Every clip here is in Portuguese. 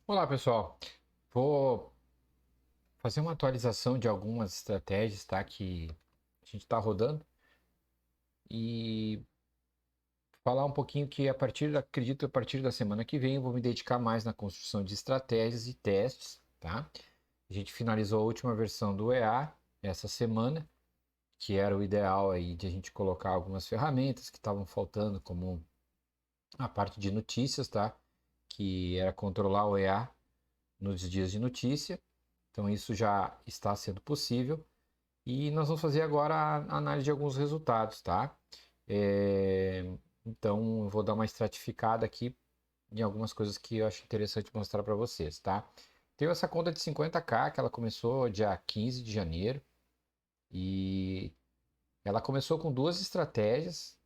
Olá, pessoal. Vou fazer uma atualização de algumas estratégias, tá? Que a gente está rodando e falar um pouquinho que acredito que a partir da semana que vem eu vou me dedicar mais na construção de estratégias e testes, tá? A gente finalizou a última versão do EA essa semana, que era o ideal aí de a gente colocar algumas ferramentas que estavam faltando, como a parte de notícias, tá? Que era controlar o EA nos dias de notícia. Então isso já está sendo possível. E nós vamos fazer agora a análise de alguns resultados, tá? É, Então eu vou dar uma estratificada aqui em algumas coisas que eu acho interessante mostrar para vocês, tá? Tenho essa conta de 50k que ela começou dia 15 de janeiro e ela começou com duas estratégias.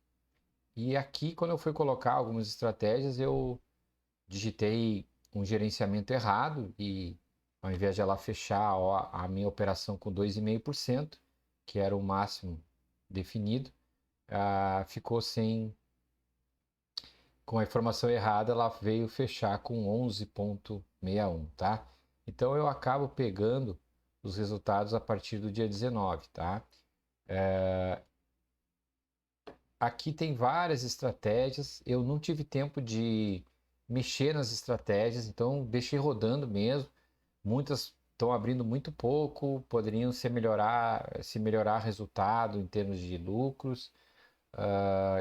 E aqui, quando eu fui colocar algumas estratégias, eu digitei um gerenciamento errado e ao invés de ela fechar a minha operação com 2,5%, que era o máximo definido, ficou sem, com a informação errada, ela veio fechar com 11,61, tá? Então eu acabo pegando os resultados a partir do dia 19, tá? Aqui tem várias estratégias, eu não tive tempo de mexer nas estratégias, então deixei rodando mesmo. Muitas estão abrindo muito pouco, poderiam se melhorar resultado em termos de lucros,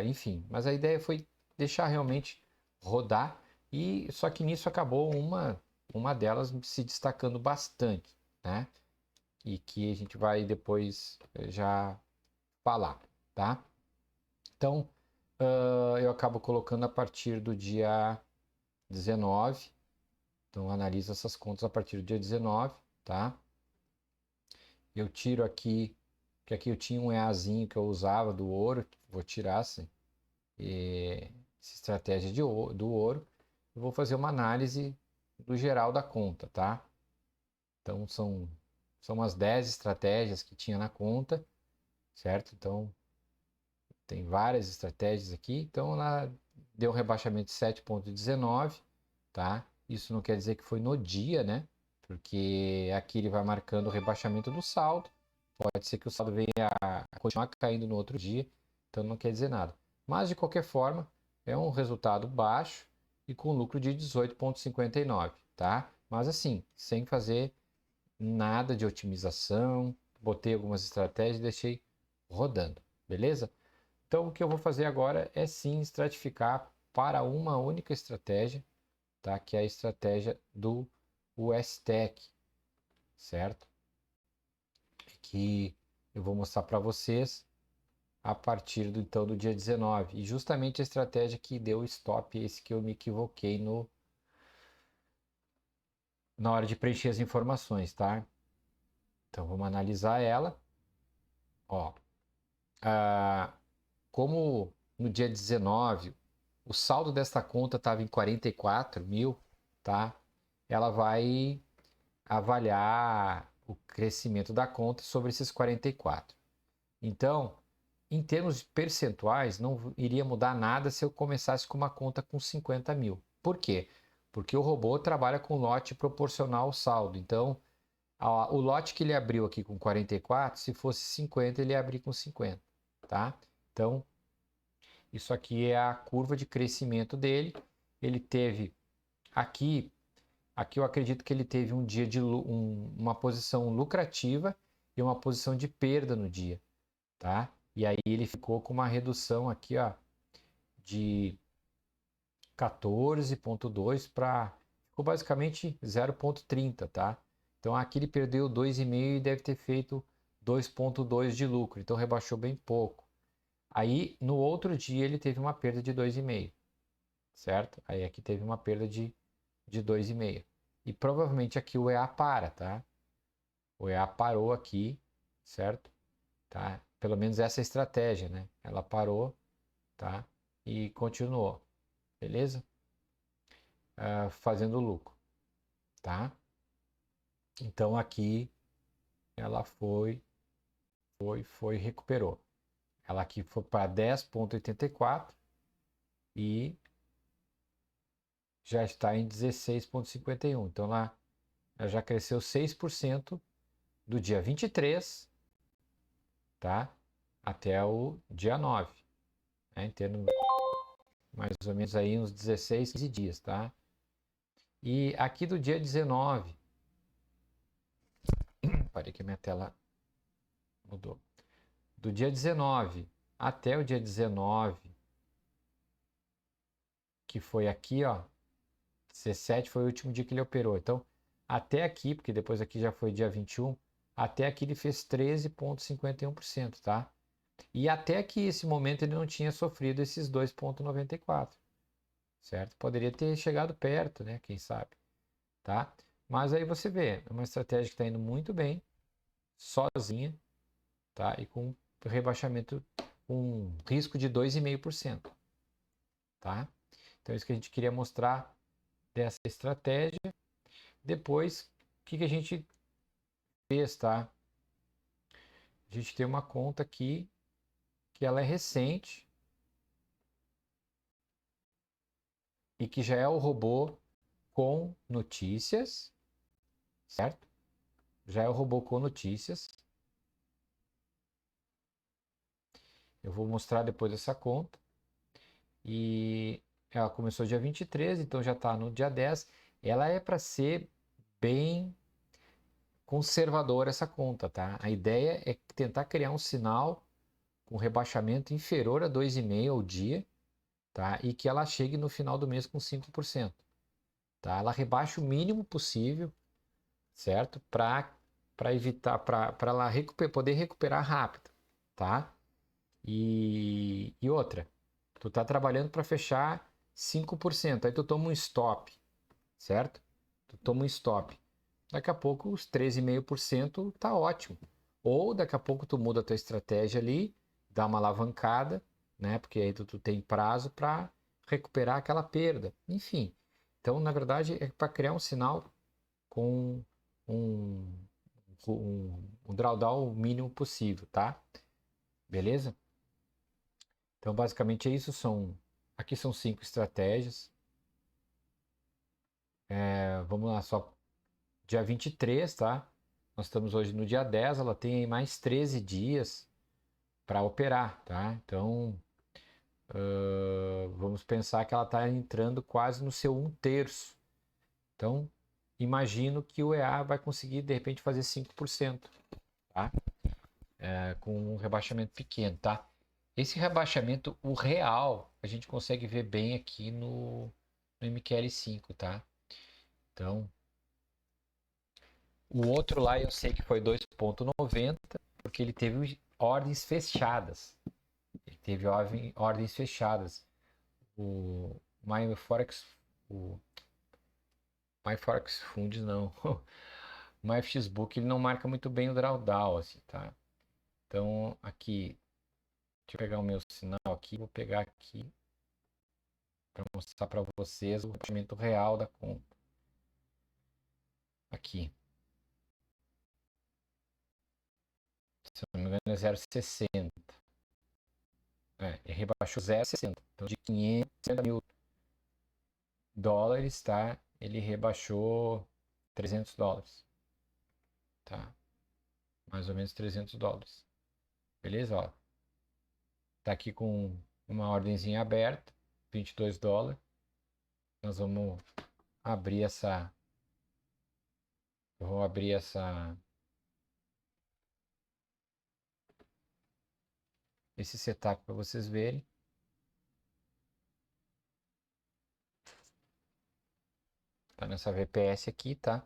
enfim. Mas a ideia foi deixar realmente rodar e só que nisso acabou uma delas se destacando bastante, né? E que a gente vai depois já falar, tá? Então, eu acabo colocando a partir do dia 19. Então, analisa essas contas a partir do dia 19, tá? Eu tiro aqui, que aqui eu tinha um EAzinho que eu usava do ouro, vou tirar essa estratégia do ouro. Eu vou fazer uma análise do geral da conta, tá? Então, são umas 10 estratégias que tinha na conta, certo? Então, tem várias estratégias aqui. Então, ela deu um rebaixamento de 7,19, tá? Isso não quer dizer que foi no dia, né? Porque aqui ele vai marcando o rebaixamento do saldo. Pode ser que o saldo venha a continuar caindo no outro dia, então não quer dizer nada. Mas de qualquer forma, é um resultado baixo e com lucro de 18,59, tá? Mas assim, sem fazer nada de otimização, botei algumas estratégias e deixei rodando, beleza? Então o que eu vou fazer agora é sim estratificar para uma única estratégia, tá? Que é a estratégia do USTEC, certo? Que eu vou mostrar para vocês a partir do dia 19. E justamente a estratégia que deu stop, esse que eu me equivoquei na hora de preencher as informações, tá? Então vamos analisar ela. Ó, ah, como no dia 19 o saldo desta conta estava em 44 mil, tá? Ela vai avaliar o crescimento da conta sobre esses 44. Então, em termos percentuais, não iria mudar nada se eu começasse com uma conta com 50 mil. Por quê? Porque o robô trabalha com lote proporcional ao saldo. Então, o lote que ele abriu aqui com 44, se fosse 50, ele ia abrir com 50, tá? Então, isso aqui é a curva de crescimento dele. Ele teve aqui, aqui eu acredito que ele teve um dia de uma posição lucrativa e uma posição de perda no dia, tá? E aí ele ficou com uma redução aqui, ó, de 14,2 para ficou basicamente 0,30, tá? Então aqui ele perdeu 2,5 e deve ter feito 2,2 de lucro, então rebaixou bem pouco. Aí no outro dia ele teve uma perda de 2,5, certo? Aí aqui teve uma perda de 2,5. E provavelmente aqui o EA para, tá? O EA parou aqui, certo? Tá? Pelo menos essa é a estratégia, né? Ela parou, tá? E continuou, beleza? Fazendo lucro, tá? Então aqui ela recuperou. Ela aqui foi para 10,84 e já está em 16,51. Então lá ela já cresceu 6% do dia 23, tá? Até o dia 9, né? Em termos mais ou menos aí uns 16, 15 dias, tá? E aqui do dia 19, parei que minha tela mudou. Do dia 19 até o dia 19, que foi aqui, ó, 17 foi o último dia que ele operou. Então, até aqui, porque depois aqui já foi dia 21, até aqui ele fez 13,51%, tá? E até aqui, esse momento, ele não tinha sofrido esses 2,94, certo? Poderia ter chegado perto, né? Quem sabe, tá? Mas aí você vê, é uma estratégia que está indo muito bem, sozinha, tá? E com rebaixamento, com risco de 2,5%, tá? Então, é isso que a gente queria mostrar dessa estratégia. Depois, o que a gente fez, tá? A gente tem uma conta aqui que ela é recente e que já é o robô com notícias, certo? Já é o robô com notícias. Eu vou mostrar depois essa conta. E ela começou dia 23, então já está no dia 10. Ela é para ser bem conservadora essa conta, tá? A ideia é tentar criar um sinal com rebaixamento inferior a 2,5 ao dia, tá? E que ela chegue no final do mês com 5%, tá? Ela rebaixa o mínimo possível, certo? Para evitar, para ela poder recuperar rápido, tá? E outra, tu tá trabalhando para fechar 5%, aí tu toma um stop, certo? Tu toma um stop. Daqui a pouco os 13,5% tá ótimo. Ou daqui a pouco tu muda a tua estratégia ali, dá uma alavancada, né? Porque aí tu tem prazo para recuperar aquela perda. Enfim. Então, na verdade, é para criar um sinal com um, um drawdown o mínimo possível, tá? Beleza? Então, basicamente é isso. Aqui são 5 estratégias. Vamos lá, só dia 23, tá? Nós estamos hoje no dia 10, ela tem aí mais 13 dias para operar, tá? Então, vamos pensar que ela está entrando quase no seu 1/3. Então, imagino que o EA vai conseguir, de repente, fazer 5%, tá? Com um rebaixamento pequeno, tá? Esse rebaixamento, o real, a gente consegue ver bem aqui no MQL5, tá? Então, o outro lá eu sei que foi 2,90, porque ele teve ordens fechadas. Ele teve ordens fechadas. O MyForex, o MyForex Funds não. O MyFXBook ele não marca muito bem o drawdown, assim, tá? Então, aqui, deixa eu pegar o meu sinal aqui, vou pegar aqui para mostrar para vocês o rendimento real da conta. Aqui. Se não me engano é 0,60. Ele rebaixou 0,60. Então, de 560 mil dólares, tá? Ele rebaixou 300 dólares. Tá? Mais ou menos 300 dólares. Beleza? Ó. Tá aqui com uma ordenzinha aberta, 22 dólares. Nós vamos abrir essa. Eu vou abrir esse setup para vocês verem. Tá nessa VPS aqui, tá?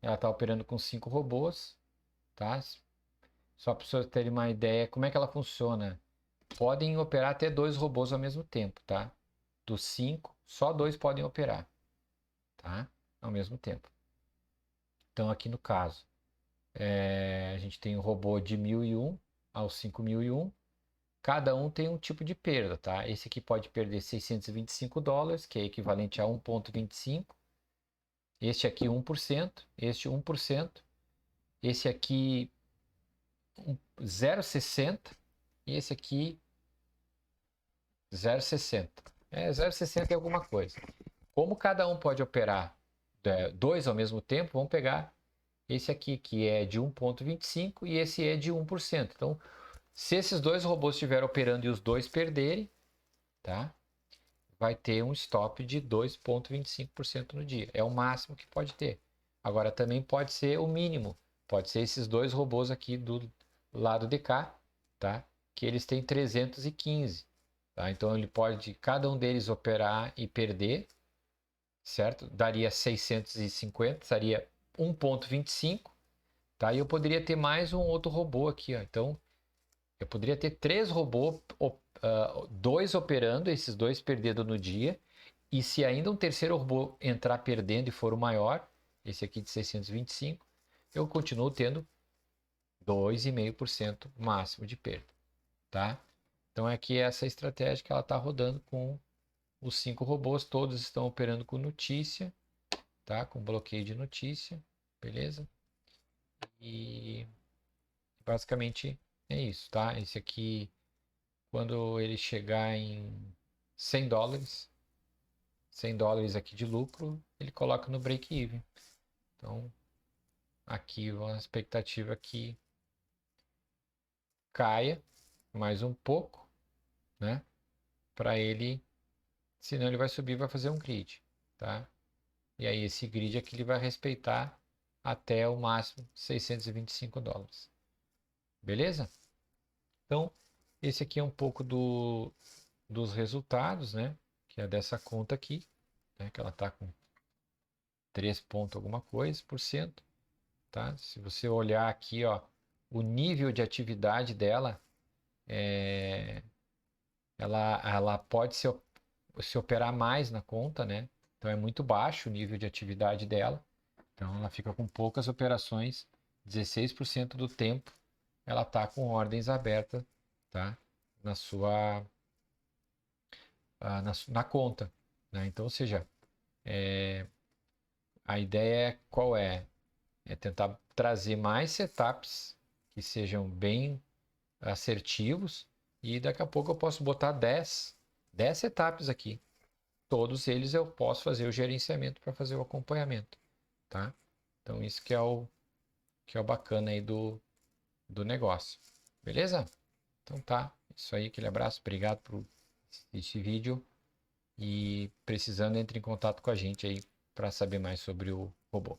Ela tá operando com 5 robôs, tá? Só para vocês terem uma ideia como é que ela funciona. Podem operar até 2 robôs ao mesmo tempo, tá? Dos 5, só 2 podem operar, tá? Ao mesmo tempo. Então, aqui no caso, a gente tem um robô de 1001 ao 5001. Cada um tem um tipo de perda, tá? Esse aqui pode perder 625 dólares, que é equivalente a 1,25. Este aqui 1%, este 1%. Esse aqui 0,60 e esse aqui 0,60. 0,60 é alguma coisa. Como cada um pode operar dois ao mesmo tempo, vamos pegar esse aqui que é de 1,25 e esse é de 1%. Então, se esses dois robôs estiverem operando e os dois perderem, tá? Vai ter um stop de 2,25% no dia. É o máximo que pode ter. Agora também pode ser o mínimo. Pode ser esses dois robôs aqui do lado de cá, tá? Que eles têm 315, tá? Então ele pode cada um deles operar e perder, certo? Daria 650, seria 1,25, tá? E eu poderia ter mais um outro robô aqui, ó. Então eu poderia ter 3 robôs, 2 operando, esses 2 perdendo no dia. E se ainda um terceiro robô entrar perdendo e for o maior, esse aqui de 625, eu continuo tendo 2,5% máximo de perda, tá? Então aqui é essa estratégia que ela está rodando com os 5 robôs, todos estão operando com notícia, tá? Com bloqueio de notícia, beleza? E basicamente é isso, tá? Esse aqui, quando ele chegar em 100 dólares, 100 dólares aqui de lucro, ele coloca no break-even. Então, aqui a expectativa é que caia mais um pouco, né? Para ele, senão ele vai subir e vai fazer um grid, tá? E aí esse grid aqui ele vai respeitar até o máximo 625 dólares. Beleza? Então, esse aqui é um pouco dos resultados, né? Que é dessa conta aqui, né? Que ela está com 3 ponto alguma coisa por cento, tá? Se você olhar aqui, ó, o nível de atividade dela, ela pode se operar mais na conta, né? Então é muito baixo o nível de atividade dela. Então ela fica com poucas operações, 16% do tempo ela está com ordens abertas, tá? Na sua na conta, né? Então, ou seja, a ideia qual é? É tentar trazer mais setups que sejam bem assertivos e daqui a pouco eu posso botar 10 setups aqui. Todos eles eu posso fazer o gerenciamento para fazer o acompanhamento, tá? Então isso que é o bacana aí do negócio. Beleza? Então tá, isso aí, aquele abraço, obrigado por esse vídeo e precisando entre em contato com a gente aí para saber mais sobre o robô.